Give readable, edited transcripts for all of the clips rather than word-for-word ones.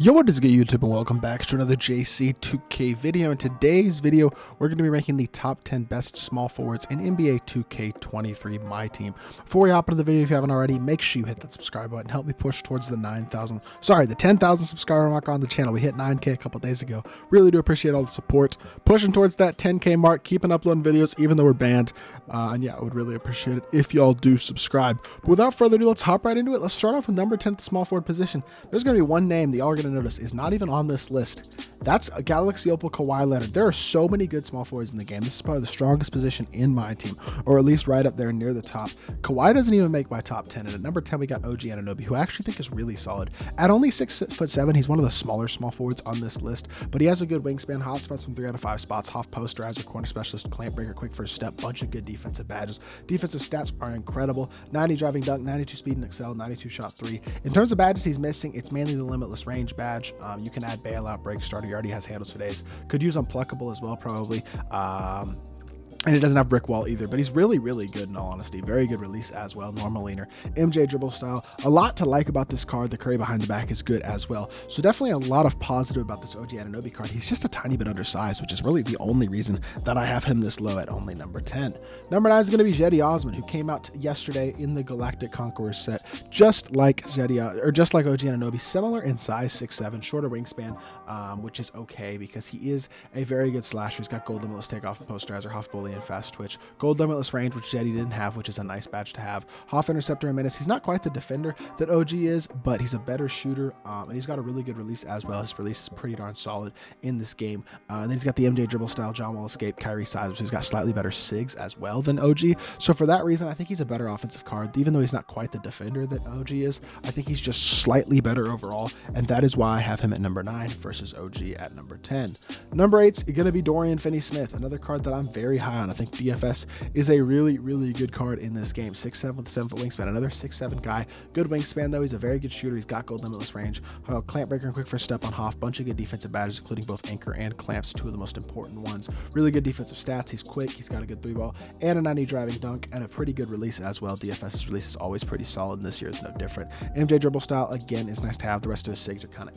Yo, what is good YouTube, and welcome back to another JC2K video. In today's video, we're going to be ranking the top 10 best small forwards in NBA 2K23 MyTEAM. Before we hop into the video, if you haven't already, make sure you hit that subscribe button. Help me push towards the 10,000 subscriber mark on the channel. We hit 9K a couple days ago. Really do appreciate all the support. Pushing towards that 10K mark, keeping uploading videos even though we're banned. And yeah, I would really appreciate it if y'all do subscribe. But without further ado, let's hop right into it. Let's start off with number 10 at the small forward position. There's going to be one name that y'all are going to notice is not even on this list. That's a Galaxy Opal Kawhi Leonard. There are so many good small forwards in the game. This is probably the strongest position in my team, or at least right up there near the top. Kawhi doesn't even make my top 10, and at number 10 we got OG Anunoby, who I actually think is really solid. At only 6'7", he's one of the smaller small forwards on this list, but he has a good wingspan, hot spots from 3 out of 5 spots, half posterizer, corner specialist, clamp breaker, quick first step, bunch of good defensive badges. Defensive stats are incredible. 90 driving dunk, 92 speed and excel, 92 shot 3. In terms of badges he's missing, it's mainly the limitless range badge. You can add bailout, break starter. He already has handles for days. Could use unpluckable as well, probably. And it doesn't have brick wall either, but he's really, really good in all honesty. Very good release as well. Normal leaner. MJ dribble style. A lot to like about this card. The curry behind the back is good as well. So definitely a lot of positive about this OG Anunoby card. He's just a tiny bit undersized, which is really the only reason that I have him this low at only number 10. Number 9 is going to be Cedi Osman, who came out yesterday in the Galactic Conqueror set, just like OG Anunoby, similar in size, 6'7", shorter wingspan, which is okay because he is a very good slasher. He's got gold limitless takeoff and posterizer, half bully, and fast twitch. Gold limitless range, which Cedi didn't have, which is a nice badge to have. Half interceptor and menace. He's not quite the defender that OG is, but he's a better shooter, and he's got a really good release as well. His release is pretty darn solid in this game. And then he's got the MJ dribble style, John Wall escape, Kyrie size, which he's got slightly better SIGs as well than OG. So for that reason, I think he's a better offensive card, even though he's not quite the defender that OG is. I think he's just slightly better overall, and that is why I have him at number 9 versus OG at number 10. Number 8 is going to be Dorian Finney-Smith, another card that I'm very high on. I think DFS is a really, really good card in this game. 6'7" with a 7-foot wingspan. Another 6'7" guy. Good wingspan though. He's a very good shooter. He's got gold limitless range. Clamp breaker and quick first step on Hoff. Bunch of good defensive badges, including both anchor and clamps, two of the most important ones. Really good defensive stats. He's quick. He's got a good 3-ball and a 90 driving dunk and a pretty good release as well. DFS's release is always pretty solid, and this year is no different. MJ dribble style, again, is nice to have. The rest of his SIGs are kind of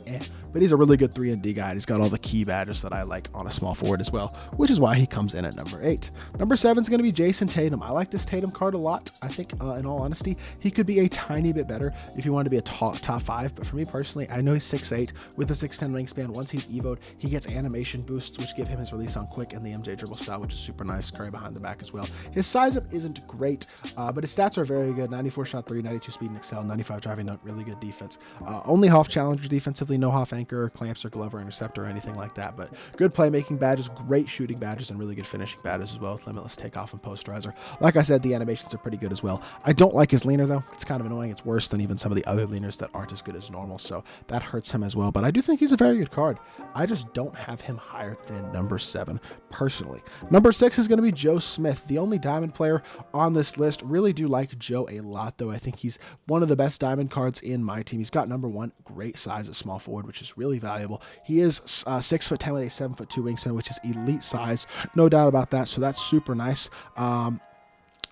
but he's a really good 3-and-D guy. He's got all the key badges that I like on a small forward as well, which is why he comes in at number 8. Number 7 is going to be Jason Tatum. I like this Tatum card a lot. I think, in all honesty, he could be a tiny bit better if you want to be a top 5. But for me personally, I know he's 6'8" with a 6'10" wingspan. Once he's evoed, he gets animation boosts, which give him his release on quick, and the MJ dribble style, which is super nice. Curry behind the back as well. His size up isn't great, but his stats are very good. 94 shot 3, 92 speed and excel, 95 driving dunk, really good defense. Only half challenger defensively, no half anchor, clamps or glove or interceptor or anything like that. But good playmaking badges, great shooting badges, and really good finishing badges as well, with limitless takeoff and posterizer. Like I said, the animations are pretty good as well. I don't like his leaner though. It's kind of annoying. It's worse than even some of the other leaners that aren't as good as normal, so that hurts him as well. But I do think he's a very good card. I just don't have him higher than number 7 personally. Number 6 is going to be Joe Smith, the only diamond player on this list. Really do like Joe a lot though. I think he's one of the best diamond cards in my team. He's got number 1, great size at small forward, which is really valuable. He is 6'10" with a 7'2" wingspan, which is elite size, no doubt about that. So that's super nice.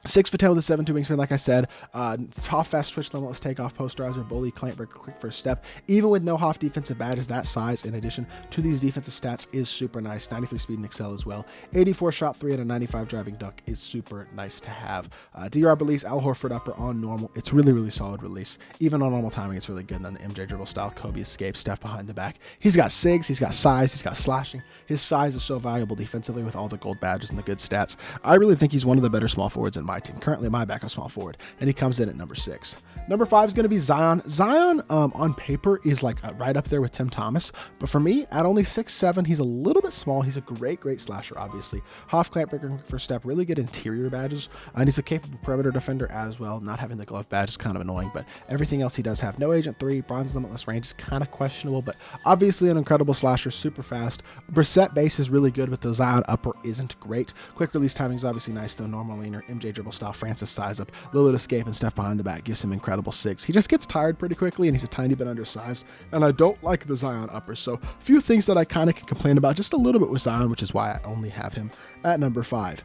6'10" with a 7'2" wingspan, like I said. Half fast twitch, limitless takeoff, posterizer, bully, clamp breaker, quick first step. Even with no half defensive badges, that size in addition to these defensive stats is super nice. 93 speed and excel as well. 84 shot 3 and a 95 driving dunk is super nice to have. D-Rob release, Al Horford upper on normal. It's really, really solid release. Even on normal timing, it's really good. And then the MJ dribble style, Kobe escape, Steph behind the back. He's got SIGs, he's got size, he's got slashing. His size is so valuable defensively with all the gold badges and the good stats. I really think he's one of the better small forwards in my team. Currently my backup small forward, and he comes in at number 6. Number 5 is going to be Zion. Zion on paper is like right up there with Tim Thomas, but for me at only 6'7", he's a little bit small. He's a great slasher, obviously. Half clamp breaker, first step, really good interior badges, and he's a capable perimeter defender as well. Not having the glove badge is kind of annoying, but everything else he does have. No agent 3, bronze limitless range is kind of questionable, but obviously an incredible slasher, super fast. Brissett base is really good, but the Zion upper isn't great. Quick release timing is obviously nice though. Normal leaner, MJ dribble style, Francis size up, Lillard escape, and Steph behind the back gives him incredible 6. He just gets tired pretty quickly, and he's a tiny bit undersized, and I don't like the Zion upper. So a few things that I kind of can complain about just a little bit with Zion, which is why I only have him at number 5.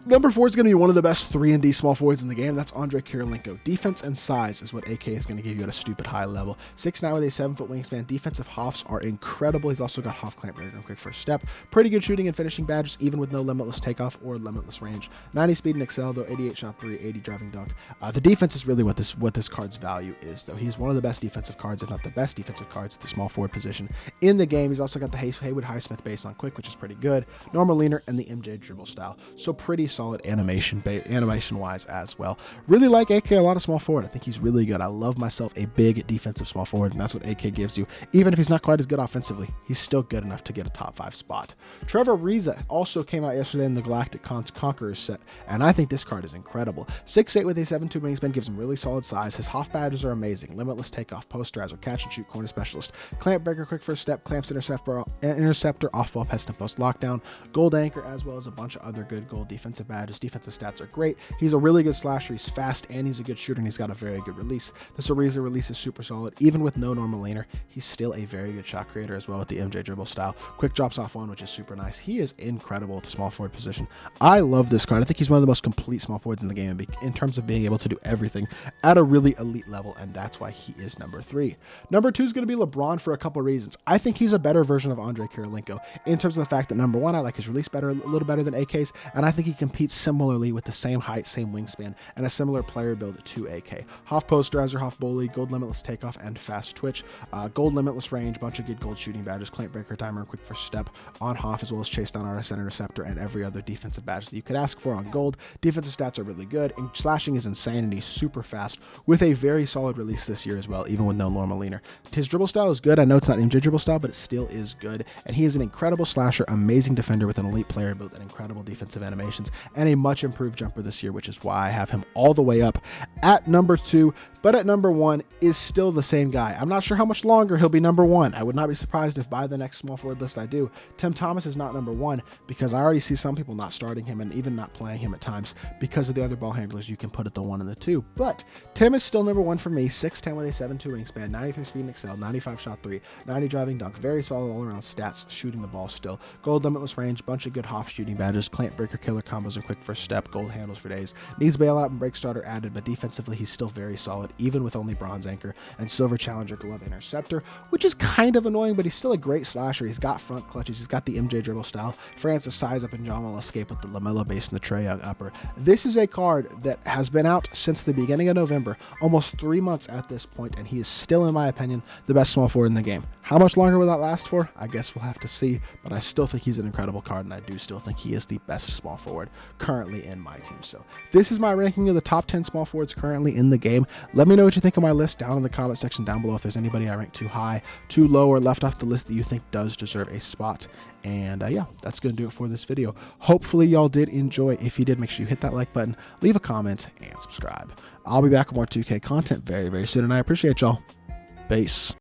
Number 4 is going to be one of the best 3-and-D small forwards in the game. That's Andrei Kirilenko. Defense and size is what AK is going to give you at a stupid high level. 6'9" with a 7-foot wingspan. Defensive hops are incredible. He's also got Hoff clamp breaker and quick first step. Pretty good shooting and finishing badges, even with no limitless takeoff or limitless range. 90 speed and excel, though. 88 shot 3, 80 driving dunk. The defense is really what this card's value is, though. He's one of the best defensive cards, if not the best defensive cards at the small forward position in the game. He's also got the Haywood Highsmith base on quick, which is pretty good. Normal leaner and the MJ dribble style. So pretty solid animation-wise as well. Really like AK a lot of small forward. I think he's really good. I love myself a big defensive small forward, and that's what AK gives you. Even if he's not quite as good offensively, he's still good enough to get a top 5 spot. Trevor Ariza also came out yesterday in the Galactic Conquerors set, and I think this card is incredible. 6'8" with a 7'2" wingspan gives him really solid size. His Hoff badges are amazing. Limitless takeoff, posterizer, catch and shoot, corner specialist, clamp breaker, quick first step, clamps interceptor, off ball, pest and post lockdown, gold anchor, as well as a bunch of other good gold defensive badges. Defensive stats are great. He's a really good slasher. He's fast and he's a good shooter, and he's got a very good release. The Ariza release is super solid. Even with no normal laner, he's still a very good shot creator as well with the MJ dribble style. Quick drops off one, which is super nice. He is incredible at the small forward position. I love this card. I think he's one of the most complete small forwards in the game in terms of being able to do everything at a really elite level, and that's why he is number 3. Number 2 is going to be LeBron for a couple reasons. I think he's a better version of Andrei Kirilenko in terms of the fact that, number 1, I like his release better, a little better than AK's, and I think he competes similarly with the same height, same wingspan, and a similar player build to AK. Hoff posterizer, Hoff bully, gold limitless takeoff, and fast twitch. Gold limitless range, bunch of good gold shooting badges, clamp breaker, timer, and quick first step on Hoff, as well as chase down artist and interceptor, and every other defensive badge that you could ask for on gold. Defensive stats are really good, and slashing is insane, and he's super fast with a very solid release this year as well, even with no normal leaner. His dribble style is good. I know it's not MJ dribble style, but it still is good, and he is an incredible slasher, amazing defender with an elite player build and incredible defensive animations, and a much improved jumper this year, which is why I have him all the way up at number 2, but at number 1 is still the same guy. I'm not sure how much longer he'll be number 1. I would not be surprised if by the next small forward list I do, Tim Thomas is not number 1, because I already see some people not starting him and even not playing him at times because of the other ball handlers you can put at the 1 and the 2. But Tim is still number 1 for me. 6'10" with a 7'2" wingspan, 93 speed and excel, 95 shot 3, 90 driving dunk, very solid all around stats, shooting the ball still. Gold limitless range, bunch of good Hoff shooting badges, clamp breaker, killer combos, and quick first step, gold handles for days. Needs bailout and break starter added, but defensively he's still very solid, even with only bronze anchor and silver challenger glove interceptor, which is kind of annoying, but he's still a great slasher. He's got front clutches, he's got the MJ dribble style, Francis size up and John will escape with the LaMelo base and the Trae Young upper. This is a card that has been out since the beginning of November, almost 3 months at this point, and he is still, in my opinion, the best small forward in the game. How much longer will that last for? I guess we'll have to see, but I still think he's an incredible card, and I do still think he is the best small forward currently in my team. So this is my ranking of the top 10 small forwards currently in the game. Let me know what you think of my list down in the comment section down below if there's anybody I ranked too high, too low, or left off the list that you think does deserve a spot. And yeah, that's going to do it for this video. Hopefully y'all did enjoy. If you did, make sure you hit that like button, leave a comment, and subscribe. I'll be back with more 2K content very, very soon, and I appreciate y'all. Peace.